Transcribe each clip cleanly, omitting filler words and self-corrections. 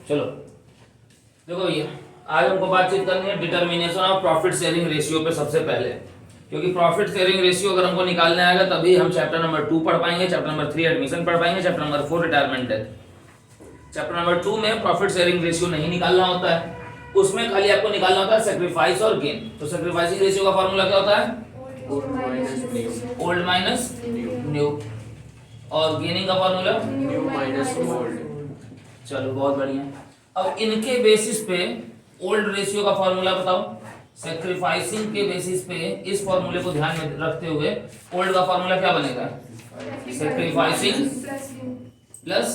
चलो देखो भैया, आज हमको बातचीत करनी है determination of profit sharing ratio पे सबसे पहले, क्योंकि प्रॉफिट शेयरिंग रेशियो अगर हमको निकालने आएगा तभी हम चैप्टर नंबर 2 पढ़ पाएंगे, चैप्टर नंबर 3 एडमिशन पढ़ पाएंगे, chapter number 4 retirement death. Chapter number 2 में प्रॉफिट शेयरिंग रेशियो नहीं निकालना होता है, उसमें खाली आपको निकालना होता है सेक्रीफाइस और गेन। तो सेक्रीफाइसिंग रेशियो का फार्मूला क्या होता है? Old minus new. और गेनिंग का फार्मूला न्यू माइनस ओल्ड। चलो बहुत बढ़िया। अब इनके बेसिस पे ओल्ड रेशियो का फार्मूला बताओ। सेक्रीफाइसिंग के बेसिस पे इस फार्मूले को ध्यान में रखते हुए ओल्ड का फार्मूला क्या बनेगा? सेक्रीफाइसिंग प्लस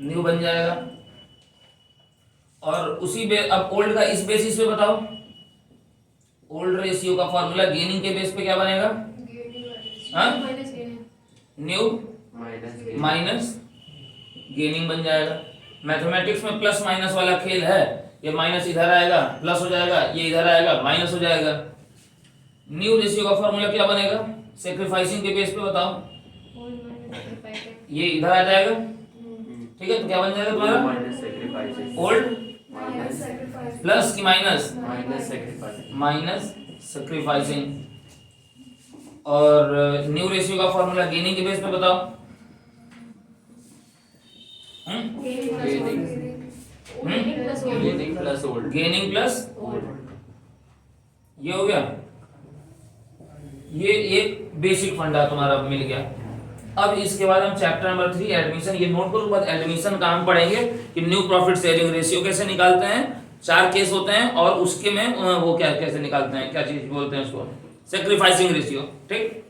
न्यू बन जाएगा। और उसी अब ओल्ड का इस बेसिस पे बताओ, ओल्ड रेशियो का फार्मूला गेनिंग के बेस पे क्या बनेगा? न्यू माइनस गेनिंग बन जाएगा। मैथमेटिक्स में प्लस माइनस वाला खेल है, ये माइनस इधर आएगा प्लस हो जाएगा, ये इधर आएगा माइनस हो जाएगा। न्यू रेशियो का फार्मूला क्या बनेगा सेक्रीफाइसिंग के बेस पे बताओ? ये इधर आ जाएगा, ठीक है। तो क्या बन जाएगा तुम्हारा? ओल्ड प्लस की माइनस माइनस सेक्रीफाइसिंग। और न्यू रेशियो का फार्मूला गेनिंग के बेस पे बताओ? गेनिंग प्लस ये हो गया। ये एक बेसिक फंडा तुम्हारा मिल गया। अब इसके बाद हम चैप्टर नंबर 3 एडमिशन, ये नोट करो, बाद एडमिशन का हम पढ़ेंगे कि न्यू प्रॉफिट शेयरिंग रेशियो कैसे निकालते हैं। 4 केस होते हैं और उसके में वो क्या कैसे निकालते हैं, क्या चीज बोलते हैं उसको, सेक्रीफाइसिंग रेशियो। ठीक,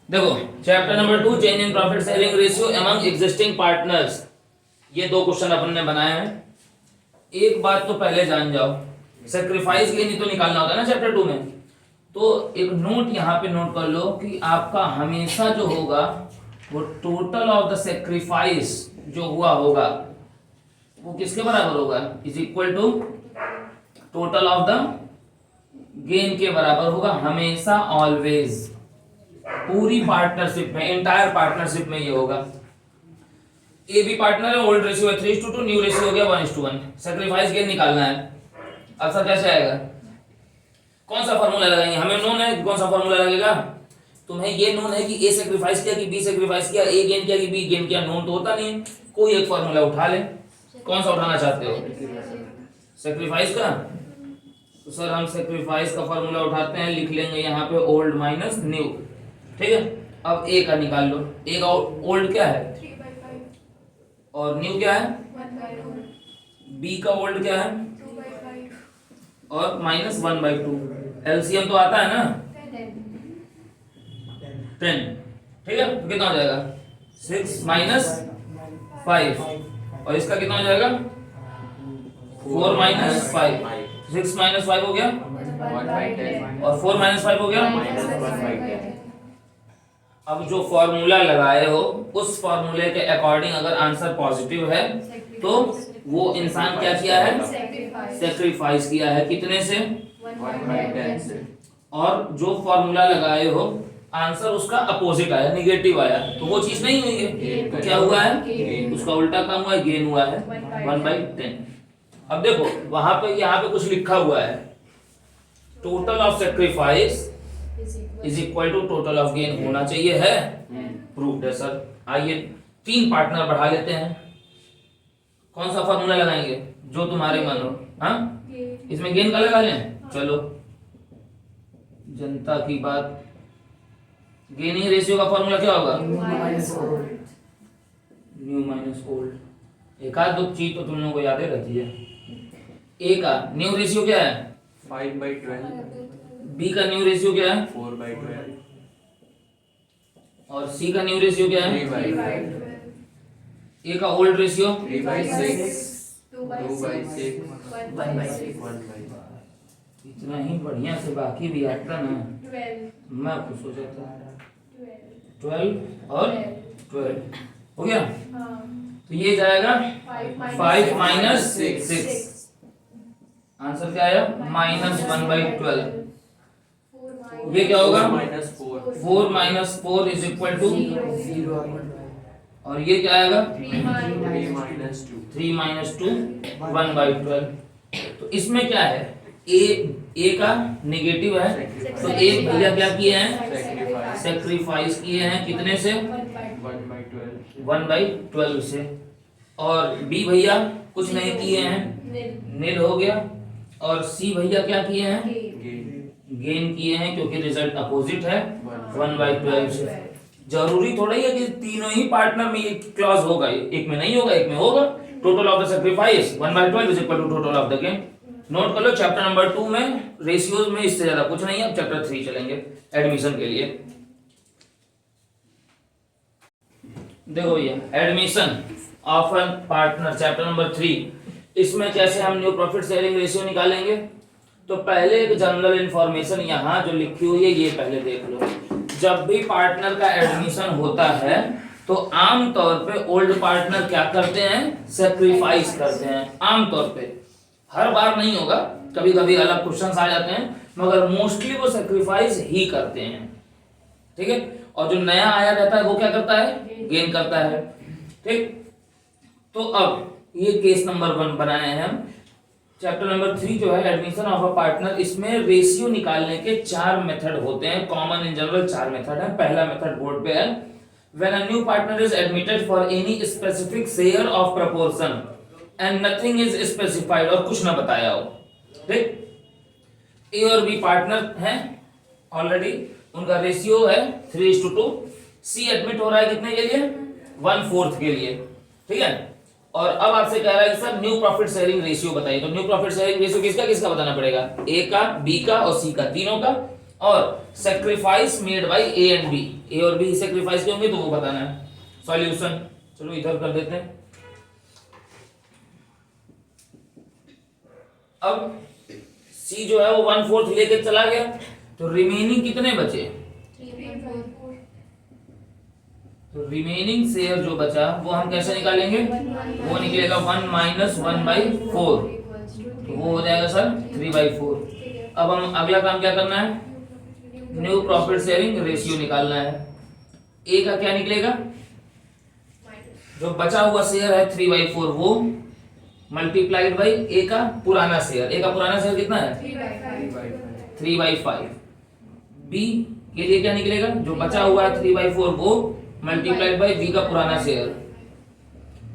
देखो chapter number 2 change in profit sharing ratio among existing partners, ये 2 क्वेश्चन अपन ने बनाए हैं। एक बात तो पहले जान जाओ, सेक्रीफाइस गेन ही तो निकालना होता है ना चैप्टर 2 में। तो एक नोट यहाँ पे नोट कर लो कि आपका हमेशा जो होगा वो टोटल ऑफ द सेक्रीफाइस जो हुआ होगा वो किसके बराबर होगा? Is equal to total of the gain के बराबर होगा हमेशा, ऑलवेज। पूरी पार्टनरशिप में, एंटायर पार्टनरशिप में ये होगा। ए बी पार्टनर है, ओल्ड रेशियो है 3:2, न्यू रेशियो हो गया 1:1। सेक्रीफाइस गेन निकालना है। आंसर कैसे आएगा? कौन सा फॉर्मूला लगाएंगे? हमें नोन है, कौन सा फॉर्मूला लगेगा? तुम्हें ये नोन है कि ए सेक्रीफाइस किया कि बी सेक्रीफाइस किया, ए गेन किया कि बी गेन किया, नोन तो होता नहीं है। कोई एक फॉर्मूला उठा ले। कौन सा उठाना चाहते हो? सेक्रीफाइस का? तो सर हम सेक्रीफाइस का फॉर्मूला उठाते हैं, लिख लेंगे यहाँ पे ओल्ड माइनस न्यू। ठीक है, अब ए का निकाल लो। ए का ओल्ड क्या है 3/5 और न्यू क्या है? 1/2। बी का ओल्ड क्या है 2/5 और माइनस 1/2। एलसीएम तो आता है ना 10। ठीक है, तो कितना हो जाएगा? 6 माइनस 5 और इसका कितना हो जाएगा? 4 माइनस 5। 6 माइनस 5 हो गया और 4 माइनस 5 हो गया। अब जो फॉर्मूला लगाए हो उस फॉर्मूले के अकॉर्डिंग अगर आंसर पॉजिटिव है तो वो इंसान क्या किया है? सेक्रीफाइस किया है। कितने से? 1/10 से। और जो फॉर्मूला लगाए हो आंसर उसका अपोजिट आया, निगेटिव आया, तो वो चीज नहीं हुई है। तो क्या हुआ है? उसका उल्टा काम हुआ है, गेन हुआ है 1/10। अब देखो वहां पे यहाँ पे कुछ लिखा हुआ है, total of sacrifice is equal to total of gain होना चाहिए, है प्रूव्ड है सर। आइए 3 पार्टनर बढ़ा लेते हैं। कौन सा फॉर्मूला लगाएंगे जो तुम्हारे मन हो? हाँ, इसमें गेन का लगा लें। चलो जनता की बात, गेनिंग रेशियो का फॉर्मूला क्या होगा? New minus old. एक आध 2 चीज तो तुम लोगों को याद ही रहती है। ए का न्यू रेशियो क्या है? 5/12। बी का न्यू रेशियो क्या है? 4/12। और सी का न्यू रेशियो क्या है? 3/12। ए का ओल्ड रेशियो 3/6। 2/6 1/6 इतना ही बढ़िया से बाकी भी आता ना 12 मैं खुश हो जाता। 12 और 12 हो गया। तो ये जाएगा 5 माइनस 6। आंसर क्या आया? -1/12। ये क्या होगा? 4 माइनस 4 इज इक्वल टू 0। और ये क्या आएगा 3 3 -2 3 माइनस 2 1/12। तो इसमें क्या है, ए का नेगेटिव है, तो ए भैया क्या किए हैं, सेक्रीफाइस किए हैं कितने से 1/12 1/12 से। और बी भैया कुछ नहीं किए हैं, नील हो गया। और सी भैया क्या किए हैं, गेन गेन किए हैं, क्योंकि रिजल्ट अपोजिट है 1 1/12 से। जरूरी थोड़ा ही है कि तीनों ही पार्टनर में ये क्लॉज होगा, एक में नहीं होगा, एक में होगा। Total of the sacrifice 1/12 is equal to total of the gain. Note कर लो, चैप्टर नंबर 2 में रेशियोज में इससे ज्यादा कुछ नहीं है। अब चैप्टर 3 चलेंगे एडमिशन के लिए। देखो ये admission of an partner chapter number 3। इसमें कैसे हम न्यू प्रॉफिट शेयरिंग रेशियो निकालेंगे। तो पहले एक जनरल इंफॉर्मेशन यहाँ जो लिखी हुई है ये पहले देख लो। जब भी पार्टनर का एडमिशन होता है तो आम तौर पे ओल्ड पार्टनर क्या करते हैं, सेक्रीफाइस करते हैं। आम तौर पे, हर बार नहीं होगा, कभी कभी अलग क्वेश्चंस आ जाते हैं, मगर मोस्टली वो सेक्रीफाइस ही करते हैं। ठीक है। और जो नया आया रहता है वो क्या करता है, गेन करता है। ठीक। तो अब ये केस नंबर 1 बनाए हैं हम। चैप्टर नंबर 3 जो है एडमिशन ऑफ अ पार्टनर, इसमें रेशियो निकालने के 4 मेथड होते हैं। कॉमन इन जनरल 4 मेथड है। पहला मेथड बोर्ड पे है, when a new partner is admitted for any specific share of proportion and nothing is specified, और कुछ ना बताया हो। ठीक। ए और बी पार्टनर हैं ऑलरेडी, उनका रेशियो है 3:2। सी एडमिट हो रहा है कितने के लिए, 1/4 के लिए। ठीक है। और अब आपसे कह रहा है कि sir new profit sharing ratio बताइए। तो न्यू प्रॉफिट शेयरिंग रेशियो किसका किसका बताना पड़ेगा, ए का, बी का और सी का, तीनों का। और sacrifice made by A and B, A और बी सेक्रीफाइस के होंगे तो वो बताना है। सॉल्यूशन चलो इधर कर देते हैं। अब सी जो है वो 1/4 लेके चला गया, तो रिमेनिंग कितने बचे, तो रिमेनिंग शेयर जो बचा वो हम कैसे निकालेंगे, वो निकलेगा 1 - 1/4, तो वो हो जाएगा सर 3/4। अब हम अगला काम क्या करना है, न्यू प्रॉफिट शेयरिंग रेशियो निकालना है। ए का क्या निकलेगा, जो बचा हुआ शेयर है 3/4 वो मल्टीप्लाइड बाई ए का पुराना शेयर। ए का पुराना शेयर कितना है 3/5। बी के लिए क्या निकलेगा, जो बचा हुआ है 3/4 वो मल्टीप्लाइड बाई बी का पुराना शेयर।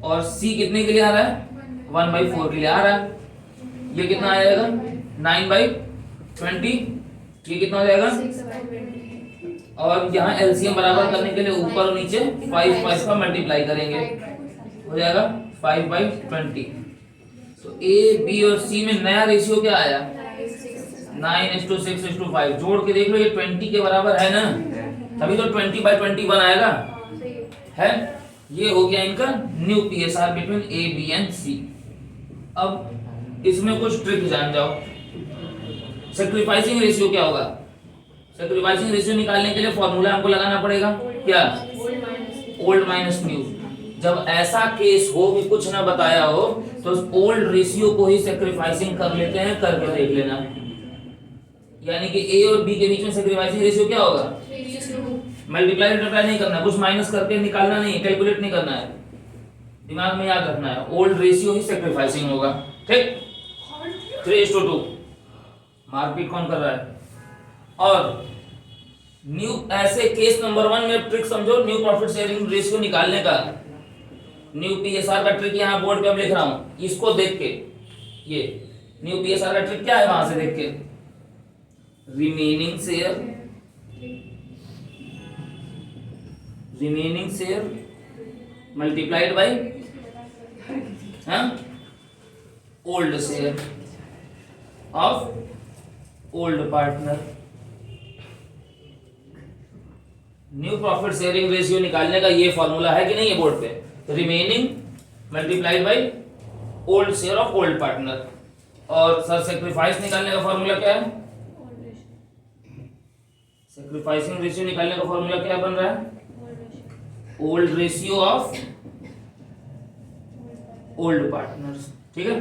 और सी कितने के लिए आ रहा है, 1/4 के लिए आ रहा है। ये कितना आ जाएगा 9/20। ये कितना हो जाएगा, और यहाँ एलसीएम बराबर करने के लिए ऊपर और नीचे 5 का मल्टीप्लाई करेंगे, हो जाएगा 5/20। तो ए बी और सी में नया रेशियो क्या आया 9:6:5। जोड़ के देख लो, ये 20 के बराबर है ना, तभी तो 20/21 आएगा है। ये हो गया इनका new PSR between A B and C. अब इसमें कुछ ट्रिक जान जाओ। सैक्रिफाइसिंग रेशियो क्या होगा, सैक्रिफाइसिंग रेशियो निकालने के लिए फॉर्मूला हमको लगाना पड़ेगा क्या, ओल्ड माइनस न्यू। जब ऐसा केस हो कि कुछ ना बताया हो तो ओल्ड रेशियो को ही सैक्रिफाइसिंग कर लेते हैं, करके देख लेना। यानी कि ए और बी के बीच में सैक्रिफाइसिंग रेशियो क्या होगा, मल्टीप्लाई नहीं करना, कुछ माइनस करके निकालना नहीं, कैलकुलेट नहीं करना है, दिमाग में याद रखना है, ओल्ड रेशियो ही सैक्रिफाइसिंग होगा। ठीक। 3:2 मारपीट कौन कर रहा है। और न्यू ऐसे केस नंबर 1 में ट्रिक समझो न्यू प्रॉफिट शेयरिंग रेशियो निकालने का। न्यू पीएसआर का ट्रिक यहाँ बोर्ड पे अब लिख रहा हूं, इसको देख के, ये न्यू पीएसआर का ट्रिक क्या है वहां से देख के, remaining share multiplied by old share of old partner. New profit sharing ratio निकालने का ये फॉर्मूला है कि नहीं है बोर्ड पे, remaining multiplied by old share of old partner. और सर सेक्रीफाइस निकालने का फॉर्मूला क्या है, सेक्रीफाइसिंग रेशियो निकालने का फॉर्मूला क्या बन रहा है, old ratio of old partners. ठीक है,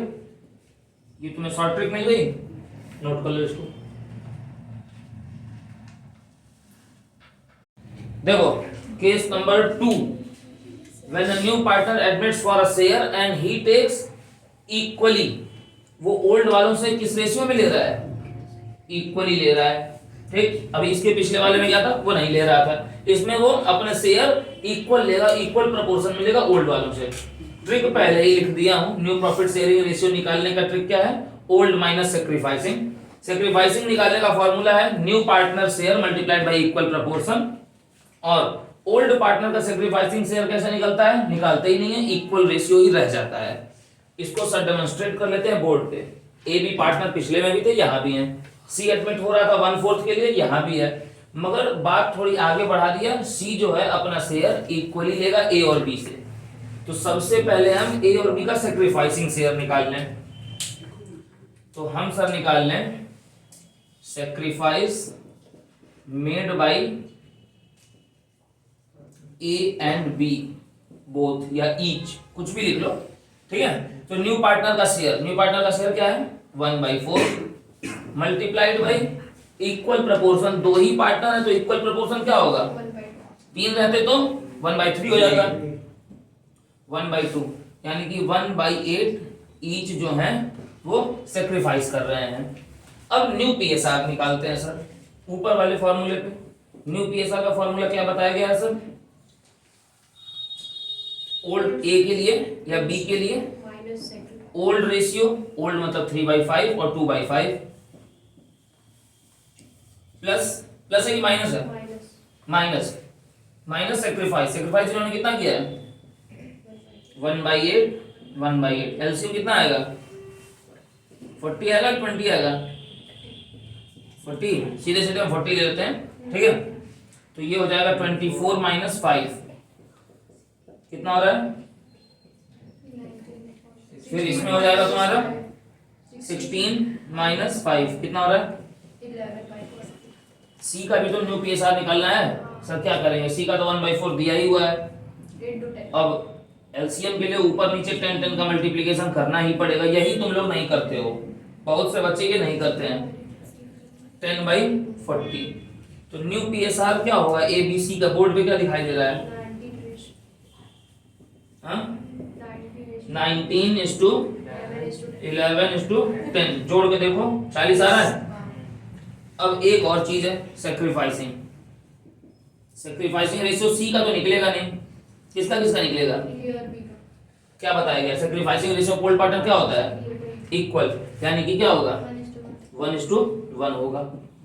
ये तुम्हें शॉर्ट ट्रिक मिल गई, नोट कर लो इसको। देखो case number 2, when a new partner admits for a share and he takes equally, वो ओल्ड वालों से किस रेशियो में ले रहा है? इक्वली ले रहा है। ठीक, अभी इसके पिछले वाले में क्या था, वो नहीं ले रहा था, इसमें वो अपना शेयर इक्वल लेगा, इक्वल प्रोपोर्शन मिलेगा ओल्ड वालों से। ट्रिक पहले ही लिख दिया हूं, न्यू प्रॉफिट शेयरिंग रेशियो निकालने का ट्रिक क्या है? Old minus sacrificing. सैक्रिफाइसिंग निकालने का फॉर्मूला है new partner share multiplied y equal proportion. और ओल्ड पार्टनर का सैक्रिफाइसिंग शेयर कैसे निकलता है? निकालते ही नहीं है, इक्वल रेशियो ही रह जाता है। इसको सर डेमोन्स्ट्रेट कर लेते हैं बोर्ड पे। ए बी पार्टनर पिछले में भी थे, यहाँ भी हैं। सी एडमिट हो रहा था 1/4 के लिए, यहाँ भी है, मगर बात थोड़ी आगे बढ़ा दिया। सी जो है अपना शेयर इक्वली लेगा ए और बी से। तो सबसे पहले हम ए और बी का सैक्रिफाइसिंग शेयर निकाल लें। तो हम सर निकाल लें sacrifice made by A and B both, या ईच, कुछ भी लिख लो, ठीक है। तो न्यू पार्टनर का शेयर क्या है? 1/4 मल्टीप्लाइड बाय इक्वल प्रोपोर्शन। दो ही पार्टनर है तो इक्वल प्रोपोर्शन क्या होगा? 3 रहते तो 1/3 हो जाता, 1/2, यानी कि 1/8 ईच जो है वो सेक्रीफाइस कर रहे हैं। अब न्यू पीएसआर निकालते हैं सर, ऊपर वाले फॉर्मूले पे। न्यू पीएसआर का फॉर्मूला क्या बताया गया है सर? ओल्ड ए के लिए या बी के लिए ओल्ड रेशियो, ओल्ड मतलब 3/5 और 2/5 प्लस है कि माइनस है? माइनस सैक्रिफाइस इन्होंने कितना किया है? 1/8 एलसीएम कितना आएगा? 40 आएगा, 20 आएगा? 40, सीधे सीधे हम 40 ले लेते हैं, ठीक है। तो ये हो जाएगा 24 - 5, कितना हो रहा है? फिर इसमें हो जाएगा तुम्हारा 16 - 5, कितना हो रहा है? 11/4। सी का भी तो न्यू पीएसआर निकालना है सर, क्या करेंगे? सी का तो 1/4 दिया ही हुआ है। 8 to 10। अब एलसीएम के लिए ऊपर नीचे 10 का मल्टीप्लिकेशन करना ही पड़ेगा, यही तुम लोग नहीं करते हो, बहुत से बच्चे ये नहीं करते हैं। 10/40, तो न्यू पीएसआर क्या होगा? ए बी सी का बोर्ड पे क्या दिखाई दे रहा है? 19:11:10, जोड़ के देखो 40 आ रहा है। अब एक और चीज है सैक्रिफाइसिंग रेशियो। सी का तो निकलेगा नहीं, किसका निकलेगा? क्या बताया गया? सैक्रिफाइसिंग रेशियो ओल्ड पार्टनर क्या होता है? इक्वल, यानी कि क्या होगा? 1:1 होगा।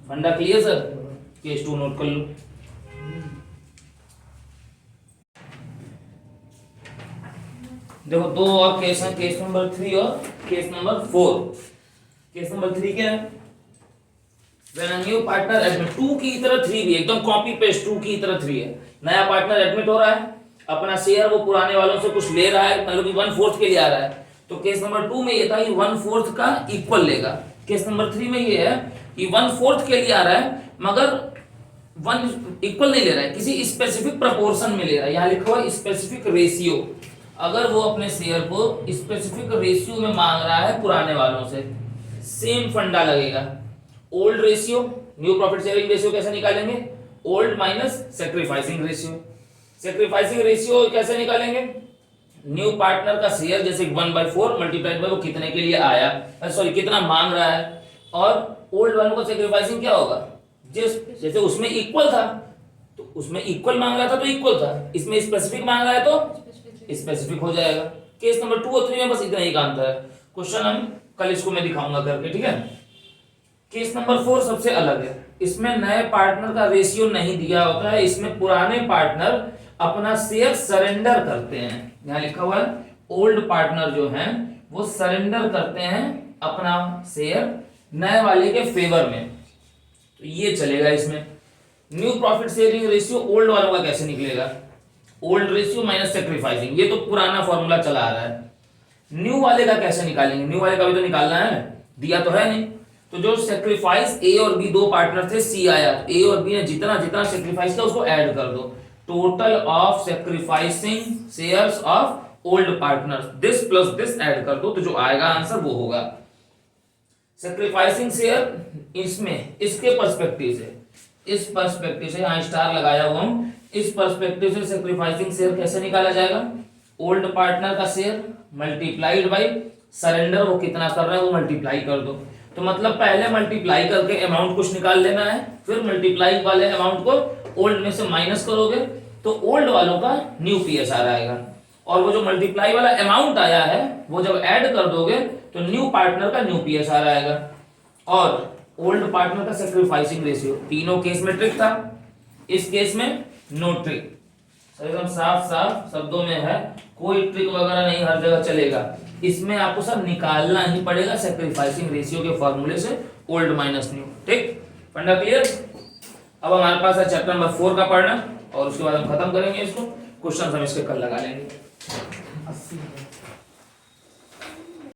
फंडा क्लियर सर? केस 2 नोट कर लो। देखो दो और केस हैं, केस नंबर 3 और केस नंबर 4। केस नंबर 3 क्या है? When a new partner admit, 2 की तरह 3 भी एकदम कॉपी पेस्ट 2 की तरह 3 है। नया पार्टनर एडमिट हो रहा है, अपना शेयर वो पुराने वालों से कुछ ले रहा है, मतलब कि 1/4 के लिए आ रहा है। तो केस नंबर 2 में ये था कि 1/4 का इक्वल लेगा। केस नंबर 3 में ये है कि 1/4 के लिए आ रहा है, मगर 1 इक्वल नहीं ले रहा है, किसी स्पेसिफिक प्रोपोर्शन में ले रहा है। यहाँ लिखा हुआ स्पेसिफिक रेशियो। अगर वो अपने शेयर को स्पेसिफिक रेशियो में मांग रहा है पुराने वालों से, सेम फंडा लगेगा। Old ratio, new profit sharing ratio कैसे निकालेंगे? Old minus sacrificing ratio. Sacrificing ratio कैसे निकालेंगे? न्यू पार्टनर का शेयर जैसे 1/4 मल्टीप्लाइड बाय वो कितने के लिए आया, सॉरी कितना मांग रहा है, और ओल्ड वालों का सैक्रिफाइसिंग क्या होगा? जैसे उसमें इक्वल था तो उसमें इक्वल मांग रहा था तो इक्वल था, इसमें स्पेसिफिक मांग रहा है तो स्पेसिफिक हो जाएगा। केस नंबर 2 और 3 में बस इतना ही काम था। क्वेश्चन हम कल इसको मैं दिखाऊंगा करके, ठीक है। केस नंबर 4 सबसे अलग है, इसमें नए पार्टनर का रेशियो नहीं दिया होता है, इसमें पुराने पार्टनर अपना शेयर सरेंडर करते हैं। यहाँ लिखा हुआ है ओल्ड पार्टनर जो हैं वो सरेंडर करते हैं अपना शेयर नए वाले के फेवर में, तो ये चलेगा इसमें। New profit sharing ratio old वालों का कैसे निकलेगा? ओल्ड रेशियो माइनस सैक्रिफाइसिंग, ये तो पुराना फॉर्मूला चला आ रहा है। न्यू वाले का कैसे निकालेंगे? न्यू वाले का भी तो निकालना है, दिया तो है नहीं। तो जो सैक्रिफाइस ए और बी दो पार्टनर थे, सी आया, ए और बी ने जितना जितना सैक्रिफाइस किया उसको ऐड कर दो। Total of sacrificing shares of old partners, this plus this add कर दो, तो जो आएगा आंसर वो होगा सैक्रिफाइसिंग शेयर। इसमें इसके पर्सपेक्टिव से, इस पर्सपेक्टिव से यहाँ स्टार लगाया हुआ हूं, इस पर्सपेक्टिव से सेक्रीफाइसिंग शेयर कैसे निकाला जाएगा? ओल्ड पार्टनर का शेयर मल्टीप्लाइड बाई सरेंडर, वो कितना कर रहा है वो मल्टीप्लाई कर दो। तो मतलब पहले मल्टीप्लाई करके अमाउंट कुछ निकाल लेना है, फिर मल्टीप्लाई वाले अमाउंट को ओल्ड में से माइनस करोगे तो ओल्ड वालों का न्यू पीएसआर आएगा, और वो जो मल्टीप्लाई वाला अमाउंट आया है वो जब ऐड कर दोगे तो न्यू पार्टनर का न्यू पीएसआर आएगा। और ओल्ड पार्टनर का सेक्रीफाइसिंग रेशियो, तीनों केस में ट्रिक था, इस केस में नो ट्रिक, एकदम साफ साफ शब्दों में है, कोई ट्रिक वगैरह नहीं, हर जगह चलेगा। इसमें आपको सब निकालना ही पड़ेगा सेक्रीफाइसिंग रेशियो के फॉर्मूले से, ओल्ड माइनस न्यू। ठीक, फंडा क्लियर? अब हमारे पास है चैप्टर नंबर 4 का पढ़ना, और उसके बाद हम खत्म करेंगे इसको। क्वेश्चन हम इसके कल लगा लेंगे।